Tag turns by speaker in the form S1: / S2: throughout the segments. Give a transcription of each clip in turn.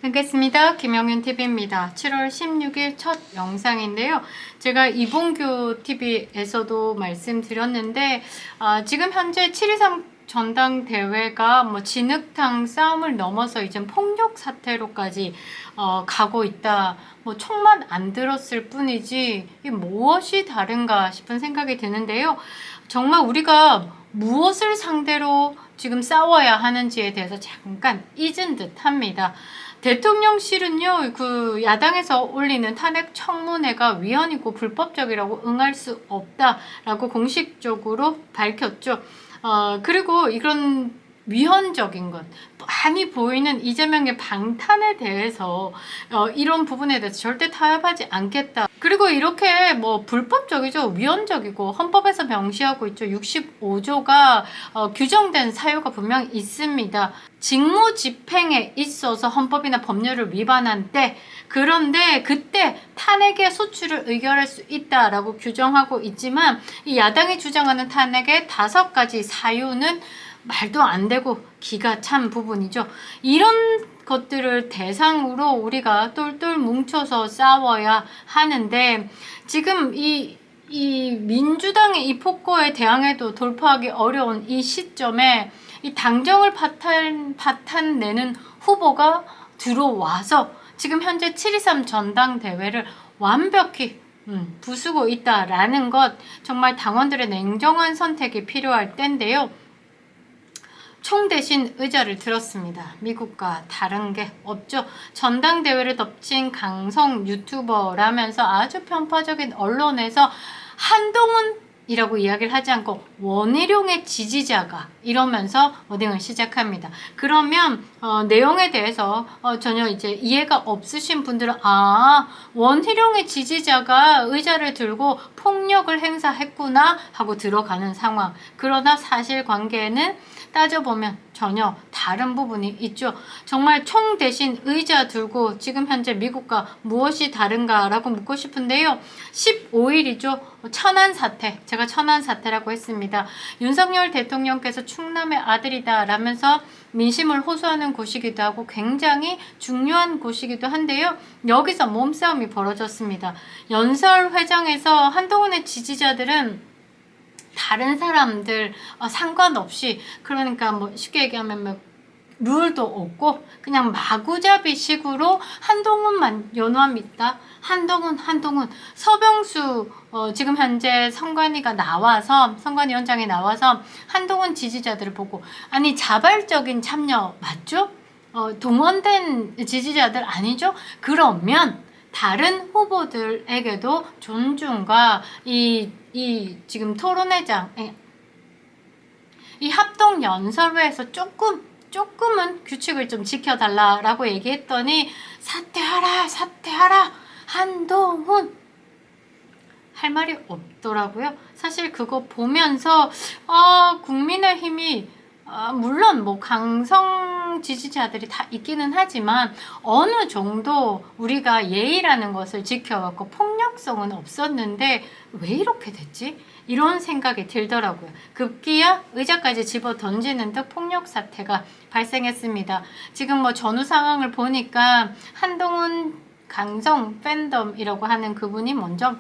S1: 반갑습니다. 김영윤TV입니다. 7월 16일 첫 영상인데요. 제가 이봉규 TV에서도 말씀드렸는데 지금 현재 7.23 전당대회가 뭐 진흙탕 싸움을 넘어서 이제 폭력 사태로까지 가고 있다. 뭐 총만 안 들었을 뿐이지 이게 무엇이 다른가 싶은 생각이 드는데요. 정말 우리가 무엇을 상대로 지금 싸워야 하는지에 대해서 잠깐 잊은 듯 합니다. 대통령실은요, 그 야당에서 올리는 탄핵 청문회가 위헌이고 불법적이라고 응할 수 없다라고 공식적으로 밝혔죠. 그리고 이런 위헌적인 것, 많이 보이는 이재명의 방탄에 대해서 이런 부분에 대해서 절대 타협하지 않겠다. 그리고 이렇게 뭐 불법적이죠. 위헌적이고 헌법에서 명시하고 있죠. 65조가 규정된 사유가 분명 있습니다. 직무집행에 있어서 헌법이나 법률을 위반한 때, 그런데 그때 탄핵의 소추를 의결할 수 있다라고 규정하고 있지만 이 야당이 주장하는 탄핵의 5가지 사유는 말도 안 되고 기가 찬 부분이죠. 이런 것들을 대상으로 우리가 똘똘 뭉쳐서 싸워야 하는데 지금 이 민주당의 이 폭거에 대항해도 돌파하기 어려운 이 시점에 이 당정을 파탄내는 후보가 들어와서 지금 현재 7.23 전당대회를 완벽히 부수고 있다라는 것, 정말 당원들의 냉정한 선택이 필요할 때인데요. 총 대신 의자를 들었습니다. 미국과 다른 게 없죠. 전당대회를 덮친 강성 유튜버라면서 아주 편파적인 언론에서 한동훈이라고 이야기를 하지 않고 원희룡의 지지자가 이러면서 워딩을 시작합니다. 그러면 내용에 대해서 전혀 이제 이해가 없으신 분들은 원희룡의 지지자가 의자를 들고 폭력을 행사했구나 하고 들어가는 상황. 그러나 사실관계는 따져보면 전혀 다른 부분이 있죠. 정말 총 대신 의자 들고 지금 현재 미국과 무엇이 다른가라고 묻고 싶은데요. 15일이죠. 천안 사태. 제가 천안 사태라고 했습니다. 윤석열 대통령께서 충남의 아들이다 라면서 민심을 호소하는 곳이기도 하고 굉장히 중요한 곳이기도 한데요. 여기서 몸싸움이 벌어졌습니다. 연설회장에서 한동훈의 지지자들은 다른 사람들 상관없이, 그러니까 뭐 쉽게 얘기하면 뭐 룰도 없고 그냥 마구잡이 식으로 한동훈만 연호함 있다. 한동훈 서병수 지금 현재 선관위원장이 나와서 한동훈 지지자들을 보고, 아니 자발적인 참여 맞죠? 동원된 지지자들 아니죠? 그러면 다른 후보들에게도 존중과 이 지금 토론회장, 이 합동연설회에서 조금은 규칙을 좀 지켜달라라고 얘기했더니 사퇴하라 한동훈 할 말이 없더라고요. 사실 그거 보면서 국민의힘이 물론 뭐 강성 지지자들이 다 있기는 하지만 어느 정도 우리가 예의라는 것을 지켜왔고 폭력성은 없었는데 왜 이렇게 됐지? 이런 생각이 들더라고요. 급기야 의자까지 집어 던지는 듯 폭력 사태가 발생했습니다. 지금 뭐 전후 상황을 보니까 한동훈 강성 팬덤이라고 하는 그분이 먼저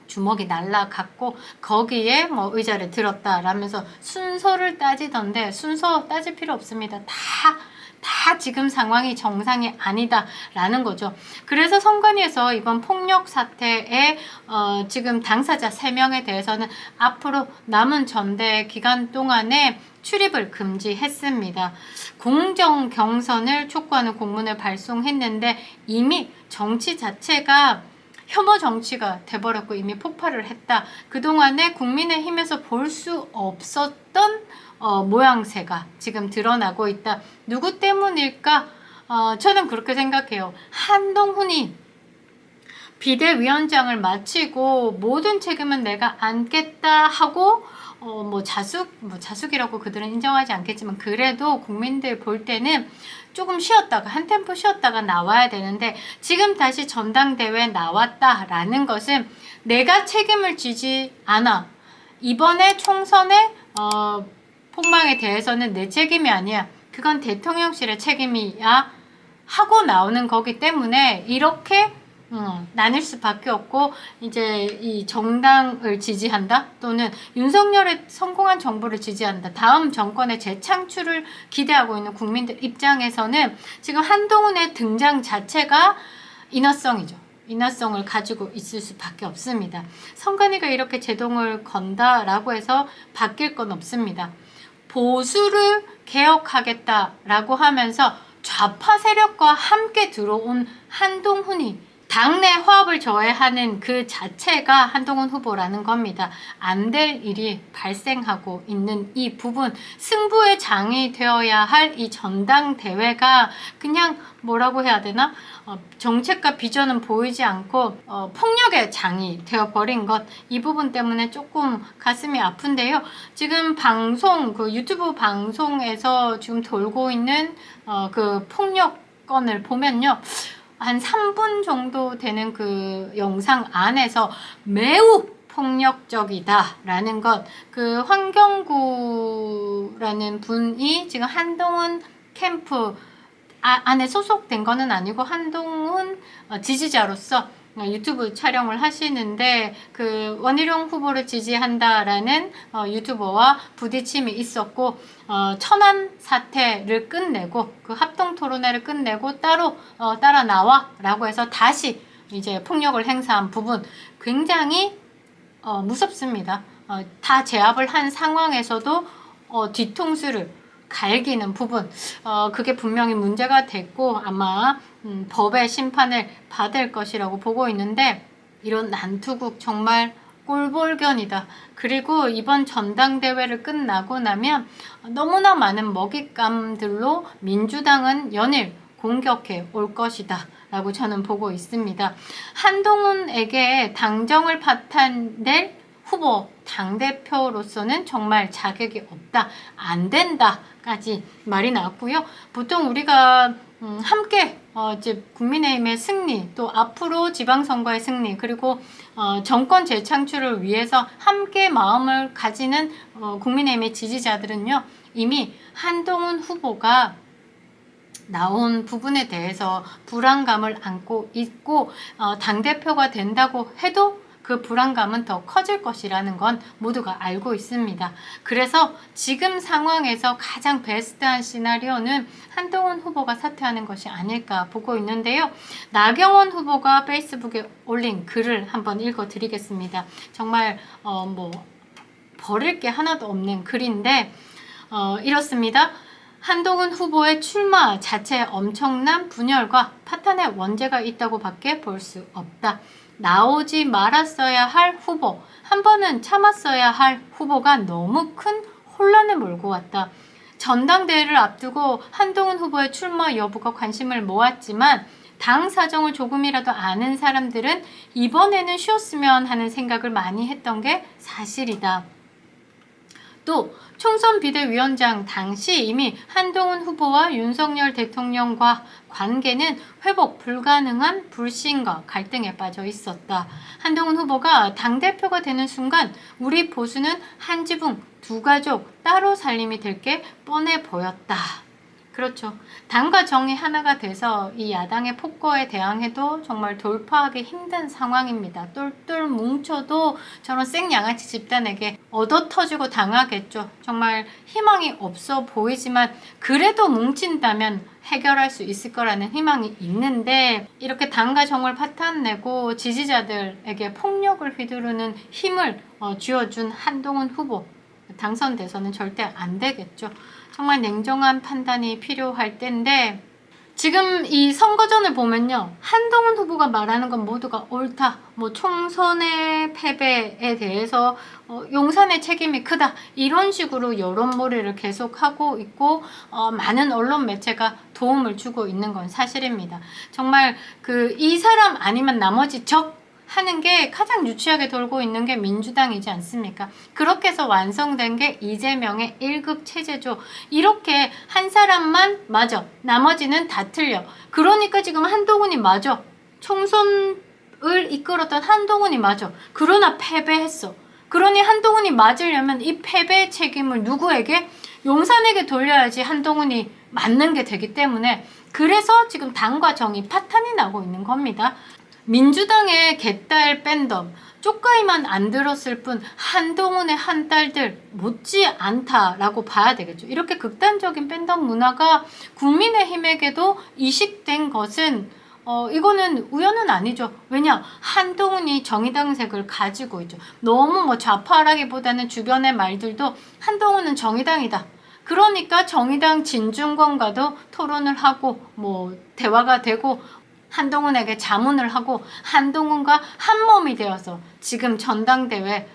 S1: 주먹이 날라갔고 거기에 뭐 의자를 들었다라면서 순서를 따지던데 순서 따질 필요 없습니다. 다 지금 상황이 정상이 아니다라는 거죠. 그래서 선관위에서 이번 폭력 사태에 지금 당사자 3명에 대해서는 앞으로 남은 전대 기간 동안에 출입을 금지했습니다. 공정 경선을 촉구하는 공문을 발송했는데 이미 정치 자체가 혐오 정치가 돼버렸고 이미 폭발을 했다. 그동안에 국민의힘에서 볼 수 없었던 모양새가 지금 드러나고 있다. 누구 때문일까? 저는 그렇게 생각해요. 한동훈이 비대위원장을 마치고 모든 책임은 내가 안겠다 하고 자숙이라고 그들은 인정하지 않겠지만 그래도 국민들 볼 때는 조금 쉬었다가 한 템포 쉬었다가 나와야 되는데 지금 다시 전당대회에 나왔다라는 것은 내가 책임을 지지 않아. 이번에 총선에 폭망에 대해서는 내 책임이 아니야. 그건 대통령실의 책임이야. 하고 나오는 거기 때문에 이렇게 나뉠 수밖에 없고, 이제 이 정당을 지지한다 또는 윤석열의 성공한 정부를 지지한다, 다음 정권의 재창출을 기대하고 있는 국민들 입장에서는 지금 한동훈의 등장 자체가 인화성이죠. 인화성을 가지고 있을 수밖에 없습니다. 선관위가 이렇게 제동을 건다라고 해서 바뀔 건 없습니다. 보수를 개혁하겠다라고 하면서 좌파 세력과 함께 들어온 한동훈이 당내 화합을 저해하는 그 자체가 한동훈 후보라는 겁니다. 안 될 일이 발생하고 있는 이 부분, 승부의 장이 되어야 할 이 전당대회가 그냥 뭐라고 해야 되나? 정책과 비전은 보이지 않고 폭력의 장이 되어버린 것, 이 부분 때문에 조금 가슴이 아픈데요. 지금 방송, 그 유튜브 방송에서 지금 돌고 있는 그 폭력건을 보면요, 한 3분 정도 되는 그 영상 안에서 매우 폭력적이다라는 것, 그 황경구라는 분이 지금 한동훈 캠프 안에 소속된 거는 아니고 한동훈 지지자로서 유튜브 촬영을 하시는데, 그 원희룡 후보를 지지한다라는 유튜버와 부딪힘이 있었고, 천안 사태를 끝내고 그 합동 토론회를 끝내고 따로 따라 나와 라고 해서 다시 이제 폭력을 행사한 부분, 굉장히 무섭습니다. 다 제압을 한 상황에서도 뒤통수를 갈기는 부분, 그게 분명히 문제가 됐고 아마 법의 심판을 받을 것이라고 보고 있는데, 이런 난투국 정말 꼴볼견이다. 그리고 이번 전당대회를 끝나고 나면 너무나 많은 먹잇감들로 민주당은 연일 공격해 올 것이다 라고 저는 보고 있습니다. 한동훈에게 당정을 파탄낼 후보 당대표로서는 정말 자격이 없다, 안 된다까지 말이 나왔고요. 보통 우리가 함께 이제 국민의힘의 승리, 또 앞으로 지방선거의 승리, 그리고 정권 재창출을 위해서 함께 마음을 가지는 국민의힘의 지지자들은요, 이미 한동훈 후보가 나온 부분에 대해서 불안감을 안고 있고, 당대표가 된다고 해도 그 불안감은 더 커질 것이라는 건 모두가 알고 있습니다. 그래서 지금 상황에서 가장 베스트한 시나리오는 한동훈 후보가 사퇴하는 것이 아닐까 보고 있는데요. 나경원 후보가 페이스북에 올린 글을 한번 읽어드리겠습니다. 정말 뭐 버릴 게 하나도 없는 글인데 이렇습니다. 한동훈 후보의 출마 자체에 엄청난 분열과 파탄의 원죄가 있다고 밖에 볼 수 없다. 나오지 말았어야 할 후보, 한 번은 참았어야 할 후보가 너무 큰 혼란을 몰고 왔다. 전당대회를 앞두고 한동훈 후보의 출마 여부가 관심을 모았지만 당 사정을 조금이라도 아는 사람들은 이번에는 쉬었으면 하는 생각을 많이 했던 게 사실이다. 또 총선 비대위원장 당시 이미 한동훈 후보와 윤석열 대통령과 관계는 회복 불가능한 불신과 갈등에 빠져 있었다. 한동훈 후보가 당대표가 되는 순간 우리 보수는 한 지붕 두 가족 따로 살림이 될 게 뻔해 보였다. 그렇죠. 당과 정이 하나가 돼서 이 야당의 폭거에 대항해도 정말 돌파하기 힘든 상황입니다. 똘똘 뭉쳐도 저런 생양아치 집단에게 얻어터지고 당하겠죠. 정말 희망이 없어 보이지만 그래도 뭉친다면 해결할 수 있을 거라는 희망이 있는데, 이렇게 당과 정을 파탄내고 지지자들에게 폭력을 휘두르는 힘을 쥐어준 한동훈 후보, 당선돼서는 절대 안 되겠죠. 정말 냉정한 판단이 필요할 텐데, 지금 이 선거전을 보면요, 한동훈 후보가 말하는 건 모두가 옳다, 뭐 총선의 패배에 대해서 용산의 책임이 크다, 이런 식으로 여론몰이를 계속하고 있고 많은 언론 매체가 도움을 주고 있는 건 사실입니다. 정말 이 사람 아니면 나머지 적 하는 게 가장 유치하게 돌고 있는 게 민주당이지 않습니까? 그렇게 해서 완성된 게 이재명의 1급 체제죠. 이렇게 한 사람만 맞아, 나머지는 다 틀려. 그러니까 지금 한동훈이 맞아, 총선을 이끌었던 한동훈이 맞아, 그러나 패배했어. 그러니 한동훈이 맞으려면 이 패배의 책임을 누구에게? 용산에게 돌려야지 한동훈이 맞는 게 되기 때문에, 그래서 지금 당과 정이 파탄이 나고 있는 겁니다. 민주당의 개딸 밴덤, 쪽가이만 안 들었을 뿐 한동훈의 한 딸들 못지 않다라고 봐야 되겠죠. 이렇게 극단적인 밴덤 문화가 국민의힘에게도 이식된 것은 이거는 우연은 아니죠. 왜냐? 한동훈이 정의당색을 가지고 있죠. 너무 뭐 좌파라기보다는 주변의 말들도 한동훈은 정의당이다. 그러니까 정의당 진중권과도 토론을 하고 뭐 대화가 되고 한동훈에게 자문을 하고 한동훈과 한 몸이 되어서 지금 전당대회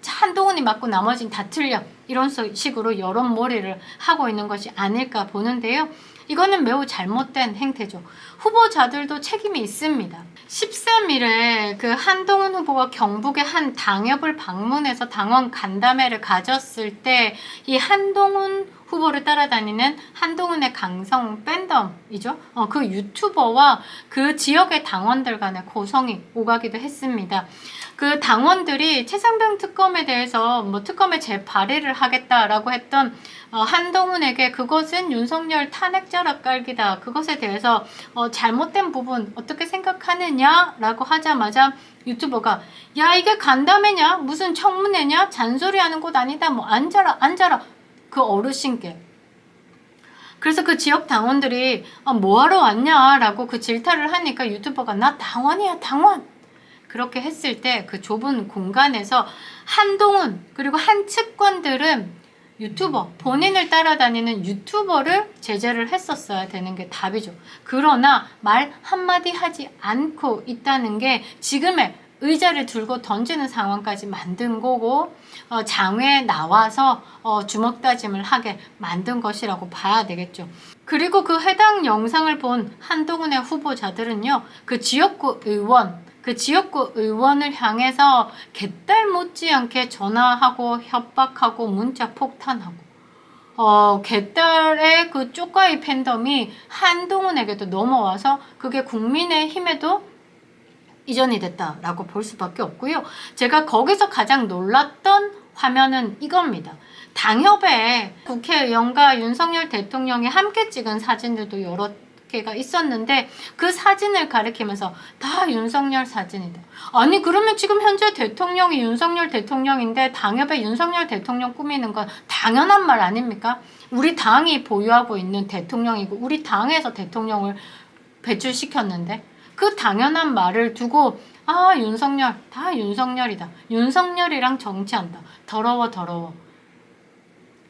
S1: 한동훈이 맞고 나머지는 다 틀려, 이런 식으로 여론몰이를 하고 있는 것이 아닐까 보는데요. 이거는 매우 잘못된 행태죠. 후보자들도 책임이 있습니다. 13일에 그 한동훈 후보가 경북의 한 당협을 방문해서 당원 간담회를 가졌을 때 이 한동훈 후보를 따라다니는 한동훈의 강성 팬덤이죠. 그 유튜버와 그 지역의 당원들 간의 고성이 오가기도 했습니다. 그 당원들이 최상병 특검에 대해서 뭐 특검에 재발의를 하겠다라고 했던 한동훈에게 그것은 윤석열 탄핵자락 깔기다, 그것에 대해서 잘못된 부분 어떻게 생각하느냐라고 하자마자 유튜버가 야 이게 간담회냐 무슨 청문회냐 잔소리하는 곳 아니다, 뭐 앉아라 그 어르신께. 그래서 그 지역 당원들이 뭐하러 왔냐라고 그 질타를 하니까 유튜버가 나 당원이야 당원, 그렇게 했을 때 그 좁은 공간에서 한동훈 그리고 한 측근들은 유튜버, 본인을 따라다니는 유튜버를 제재를 했었어야 되는 게 답이죠. 그러나 말 한마디 하지 않고 있다는 게 지금의 의자를 들고 던지는 상황까지 만든 거고 장외에 나와서 주먹다짐을 하게 만든 것이라고 봐야 되겠죠. 그리고 그 해당 영상을 본 한동훈의 후보자들은요, 그 지역구 의원을 향해서 개딸 못지않게 전화하고 협박하고 문자 폭탄하고 개딸의 그 쪽가이 팬덤이 한동훈에게도 넘어와서 그게 국민의힘에도 이전이 됐다라고 볼 수밖에 없고요. 제가 거기서 가장 놀랐던 화면은 이겁니다. 당협에 국회의원과 윤석열 대통령이 함께 찍은 사진들도 여러 개가 있었는데 그 사진을 가리키면서 다 윤석열 사진이다. 아니 그러면 지금 현재 대통령이 윤석열 대통령인데 당협에 윤석열 대통령 꾸미는 건 당연한 말 아닙니까? 우리 당이 보유하고 있는 대통령이고 우리 당에서 대통령을 배출시켰는데 그 당연한 말을 두고 윤석열 다 윤석열이다, 윤석열이랑 정치한다, 더러워.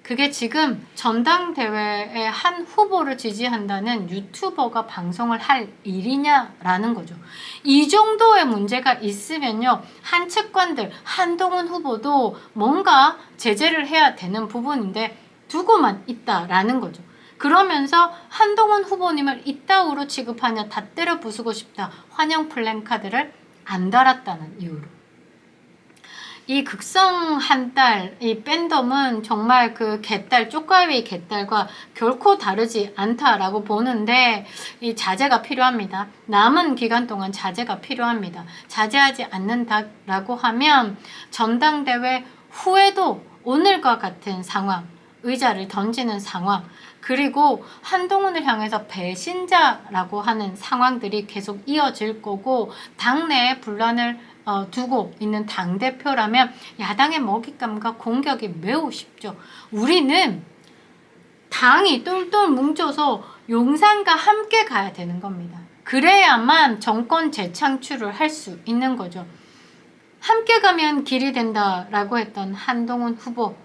S1: 그게 지금 전당대회에 한 후보를 지지한다는 유튜버가 방송을 할 일이냐라는 거죠. 이 정도의 문제가 있으면요, 한 측근들, 한동훈 후보도 뭔가 제재를 해야 되는 부분인데 두고만 있다라는 거죠. 그러면서 한동훈 후보님을 이따구로 취급하냐, 다 때려 부수고 싶다, 환영 플랜카드를 안 달았다는 이유로. 이 극성 한딸, 이 팬덤은 정말 그 개딸, 쪽가위 개딸과 결코 다르지 않다라고 보는데 이 자제가 필요합니다. 남은 기간 동안 자제가 필요합니다. 자제하지 않는다라고 하면 전당대회 후에도 오늘과 같은 상황, 의자를 던지는 상황, 그리고 한동훈을 향해서 배신자라고 하는 상황들이 계속 이어질 거고, 당내에 분란을 두고 있는 당대표라면 야당의 먹잇감과 공격이 매우 쉽죠. 우리는 당이 똘똘 뭉쳐서 용산과 함께 가야 되는 겁니다. 그래야만 정권 재창출을 할 수 있는 거죠. 함께 가면 길이 된다라고 했던 한동훈 후보,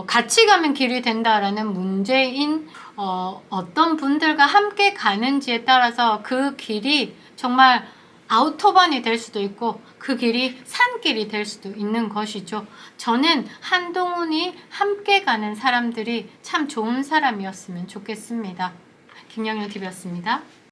S1: 같이 가면 길이 된다라는 문재인, 어떤 분들과 함께 가는지에 따라서 그 길이 정말 아우토반이 될 수도 있고 그 길이 산길이 될 수도 있는 것이죠. 저는 한동훈이 함께 가는 사람들이 참 좋은 사람이었으면 좋겠습니다. 김영렬 TV였습니다.